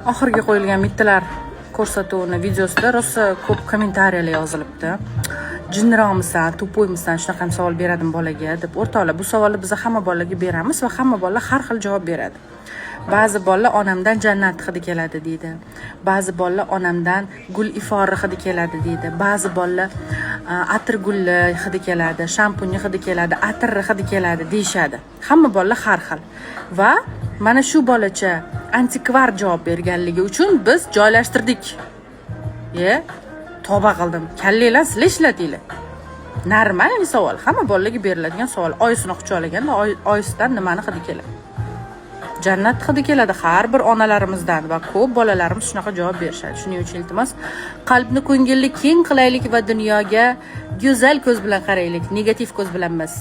Oxirgi qo'yilgan bittalar ko'rsatuvini videosida rosa ko'p kommentariyalar yozilibdi. Jinniroqmisan, tupoymisan, shunaqa ham savol beradim bolaga deb. O'rtoqlar, bu savolni biz hamma bolaga beramiz va hamma bolalar har xil javob beradi. Ba'zi bolalar onamdan jannat hidi keladi deydi. Ba'zi bolalar onamdan gul ifori hidi keladi deydi. Ba'zi bolalar atir gulli hidi keladi, shampunni hidi keladi, atir hidi keladi deyshadi. Hamma bolalar har xil. Va mana shu bolacha antikvar javob berganligi uchun biz joylashtirdik. Tavba qildim. Kallanglar sizlar ishlatinglar. Normal savol, hamma bolalarga beriladigan savol. Oyisini quchoqlaganda oyisidan nimani hidi keladi? Jannat hidi keladi har bir onalarimizdan va ko'p bolalarimiz shunaqa javob berishadi. Shuning uchun iltimos, qalbni ko'ngilli keng qilaylik va dunyoga go'zal ko'z bilan qaraylik, negativ ko'z bilan emas.